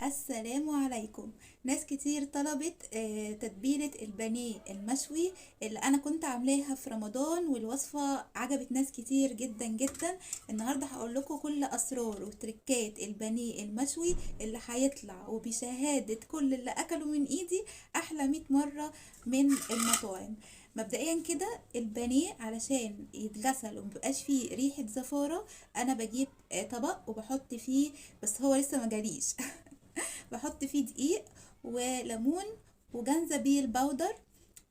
السلام عليكم. ناس كتير طلبت تتبيلة البانيه المشوي اللي انا كنت عاملاها في رمضان، والوصفة عجبت ناس كتير جدا جدا. النهاردة هقول لكم كل اسرار وتركات البانيه المشوي اللي هيطلع وبشهادة كل اللي اكلوا من ايدي احلى 100 مرة من المطاعم. مبدئيا كده البانيه علشان يتغسل ومبقاش فيه ريحة زفارة، انا بجيب طبق وبحط فيه، بس هو لسه ما جاليش بحط فيه دقيق وليمون وجنزبيل باودر،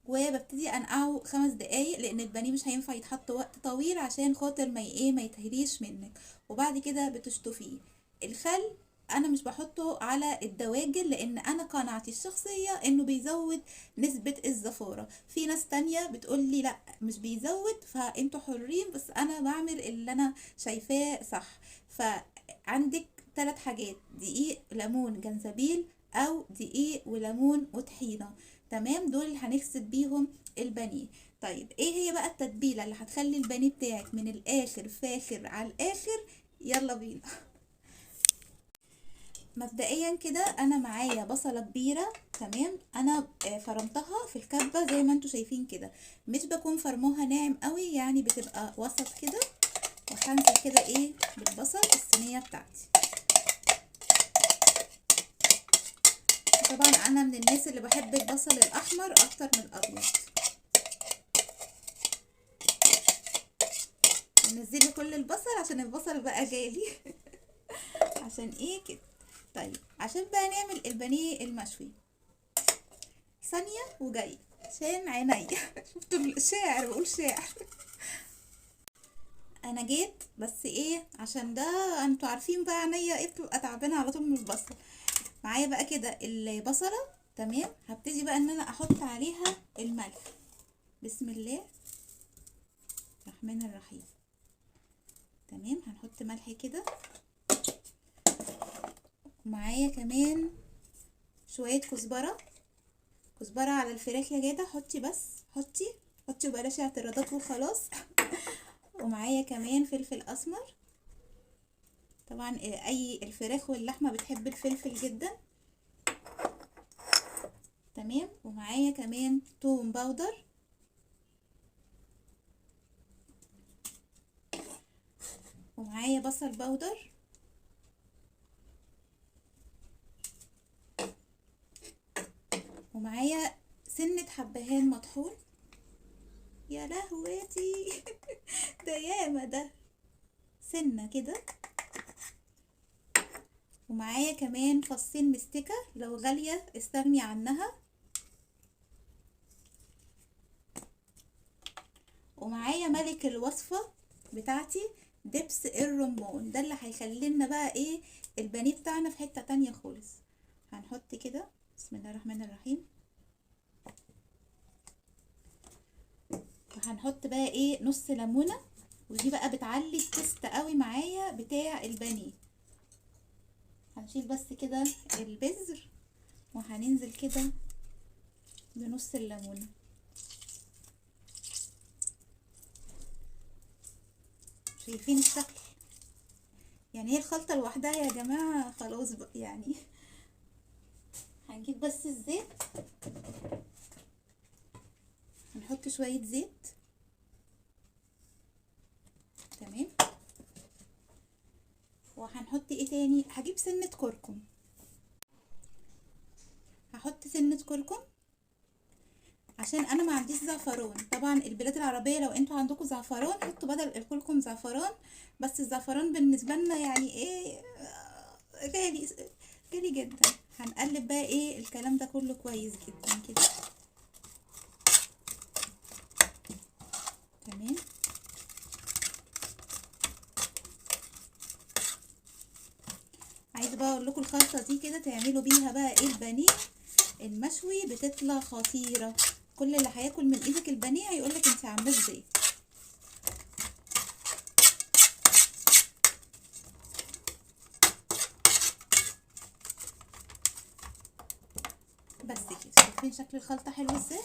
وببتدي انقعه 5 دقايق لان البانيه مش هينفع يتحط وقت طويل عشان خاطر ما يتهريش منك. وبعد كده بتشطفيه. الخل انا مش بحطه على الدواجن لان انا قناعتي الشخصية انه بيزود نسبة الزفارة. في ناس تانية بتقول لي لا مش بيزود، فانتوا حرين، بس انا بعمل اللي انا شايفاه صح. فعندك 3 حاجات: دقيق، ليمون، جنزبيل، او دقيق وليمون وطحينة. تمام، دول اللي هنغسل بيهم البانيه. طيب ايه هي بقى التتبيله اللي هتخلي البانيه بتاعك من الاخر فاخر على الاخر؟ يلا بينا. مبدئيا كده انا معايا بصله كبيره. تمام، انا فرمتها في الكبه زي ما انتوا شايفين كده، مش بكون فرموها ناعم قوي، يعني بتبقى وسط كده. وهنزل كده ايه بالبصل في الصينيه بتاعتي. طبعا انا من الناس اللي بحب البصل الاحمر اكتر من الابيض. نزلي كل البصل عشان البصل بقى جالي عشان ايه كده. طيب عشان بقى نعمل البانيه المشوي، ثانية وجاي عشان عيني شفتوا الشاعر بقول شاعر. انا جيت بس ايه عشان ده، انتوا عارفين بقى عينيا ايه بتبقى تعبانة على طول من البصل. معايا بقى كده البصلة. تمام، هبتدي بقى ان انا احط عليها الملح. بسم الله الرحمن الرحيم. تمام، هنحط ملح كده. ومعايا كمان شوية كزبرة. كزبرة على الفراخ يا جدع، حطي بس، حطي وبلاش اعتراضات وخلاص ومعايا كمان فلفل اسمر. طبعا اي الفراخ واللحمة بتحب الفلفل جدا. تمام، ومعايا كمان توم باودر. ومعايا بصل باودر. ومعايا سنة حبهان مطحون. يا لهوتي ده ياما ده، سنة كده. ومعايا كمان فصين مستكة، لو غالية استغني عنها. ومعايا ملك الوصفة بتاعتي، دبس الرمان، ده اللي هيخلي لنا بقى ايه البانيه بتاعنا في حتة تانية خالص. هنحط كده بسم الله الرحمن الرحيم. وهنحط بقى ايه نص ليمونة، ودي بقى بتعلي التست قوي معايا بتاع البانيه. هنشيل بس كده البذر، وهننزل كده بنص الليمونة. شايفين الشكل؟ يعني هي الخلطة لوحدها يا جماعة خلاص بقى يعني. هنجيب بس الزيت، هنحط شوية زيت. تمام، وهنحط ايه تاني؟ هجيب سنة كركم، هحط سنة كركم عشان انا ما عنديش زعفران. طبعا البلاد العربية لو انتوا عندكم زعفران حطوا بدل الكركم زعفران، بس الزعفران بالنسبة لنا يعني ايه غالي، غالي جدا. هنقلب بقى ايه الكلام ده كله كويس جدا كده. تمام، عايزه بقى اقول لكم الخلطه دي كده تعملوا بيها بقى ايه البانيه المشوي، بتطلع خطيره. كل اللي هياكل من ايدك البانيه هيقولك انت عاملاه ازاي. بس كده شايفين شكل الخلطه حلو ازاي؟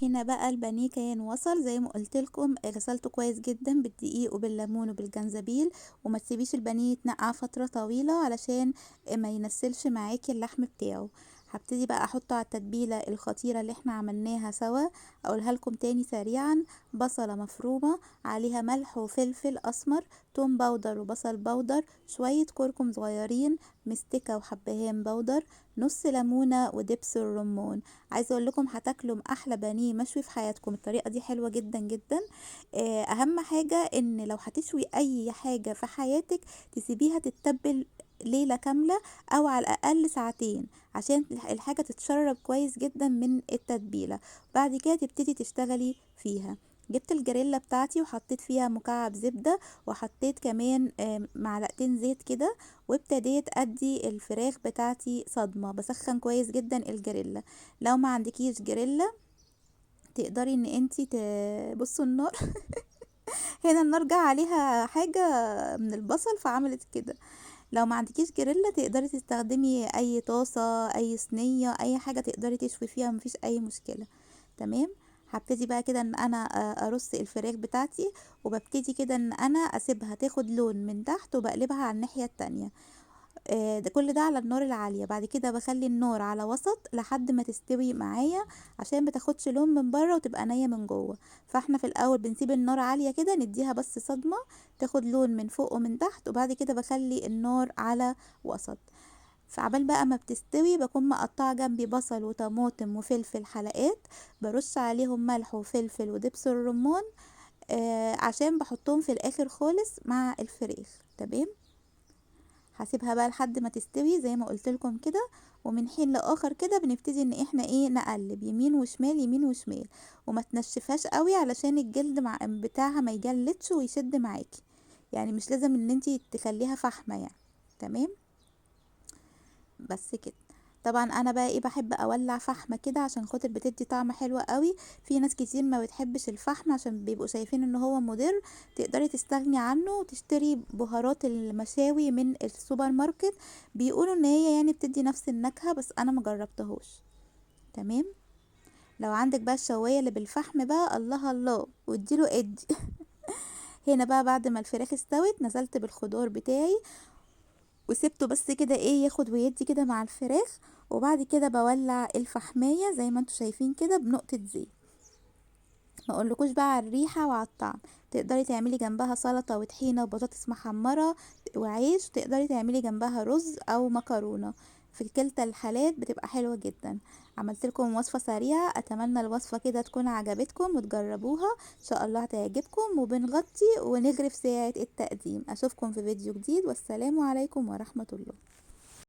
هنا بقى البانيه كان وصل زي ما قلت لكم، غسلته كويس جدا بالدقيق وبالليمون وبالجنزبيل، وما تسيبيش البانيه يتنقع فترة طويلة علشان ما ينسلش معاكي اللحم بتاعه. هبتدي بقى احطه على التتبيلة الخطيرة اللي احنا عملناها سوا. اقولها لكم تاني سريعا: بصلة مفرومة، عليها ملح وفلفل اسمر، توم باودر وبصل باودر، شوية كركم صغيرين، مستكة وحبهان باودر، نص ليمونة ودبس الرمان. عايزه اقول لكم هتاكلوا احلى بانيه مشوي في حياتكم. الطريقه دي حلوه جدا جدا. اهم حاجه ان لو هتشوي اي حاجه في حياتك تسيبيها تتبل ليله كامله، او على الاقل ساعتين، عشان الحاجه تتشرب كويس جدا من التتبيله. بعد كده تبتدي تشتغلي فيها. جبت الجريلا بتاعتي وحطيت فيها مكعب زبدة، وحطيت كمان معلقتين زيت كده، وابتديت ادي الفراخ بتاعتي صدمة. بسخن كويس جدا الجريلا. لو ما عندكيش جريلا تقدري ان انتي تبصوا النار. هنا النار جه عليها حاجة من البصل فعملت كده. لو ما عندكيش جريلا تقدري تستخدمي اي طاسة، اي صينية، اي حاجة تقدري تشوي فيها، مفيش اي مشكلة. تمام. هبتدي بقى كده ان انا ارص الفراخ بتاعتي، وببتدي كده ان انا اسيبها تاخد لون من تحت وبقلبها على الناحية التانية. ده كل ده على النار العالية. بعد كده بخلي النار على وسط لحد ما تستوي معايا، عشان بتاخدش لون من بره وتبقى نية من جوه. فاحنا في الاول بنسيب النار عالية كده نديها بس صدمة تاخد لون من فوق ومن تحت، وبعد كده بخلي النار على وسط. فعبال بقى ما بتستوي بكون مقطعة جنبي بصل وطماطم وفلفل حلقات، برش عليهم ملح وفلفل ودبس الرمان، عشان بحطهم في الاخر خالص مع الفراخ. تمام. هسيبها بقى لحد ما تستوي زي ما قلت لكم كده. ومن حين لاخر كده بنبتدي ان احنا نقلب يمين وشمال يمين وشمال، وما تنشفهاش قوي علشان الجلد بتاعها ما يجلدش ويشد معاكي. يعني مش لازم ان انتي تخليها فحمة يعني. تمام. بس كده. طبعا انا بقى بحب اولع فحمه كده عشان خاطر بتدي طعم حلو قوي. في ناس كتير ما بتحبش الفحم عشان بيبقوا شايفين ان هو مضر. تقدري تستغني عنه وتشتري بهارات المشاوي من السوبر ماركت، بيقولوا ان هي يعني بتدي نفس النكهه، بس انا مجربتهوش. تمام. لو عندك بقى الشوايه اللي بالفحم بقى، الله الله واديله ادي. هنا بقى بعد ما الفراخ استوت نزلت بالخضار بتاعي، وسبته بس كده ياخد ويدي كده مع الفراخ. وبعد كده بولع الفحمية زي ما انتوا شايفين كده بنقطة زيت. ما اقولكوش بقى على الريحة وعلى الطعم. تقدري تعملي جنبها سلطة وطحينة وبطاطس محمرة وعيش، تقدري تعملي جنبها رز او مكرونة. في كلتا الحالات بتبقى حلوة جدا. عملت لكم وصفة سريعة، اتمنى الوصفة كده تكون عجبتكم وتجربوها ان شاء الله هتعجبكم. وبنغطي ونغرف ساعة التقديم. اشوفكم في فيديو جديد، والسلام عليكم ورحمة الله.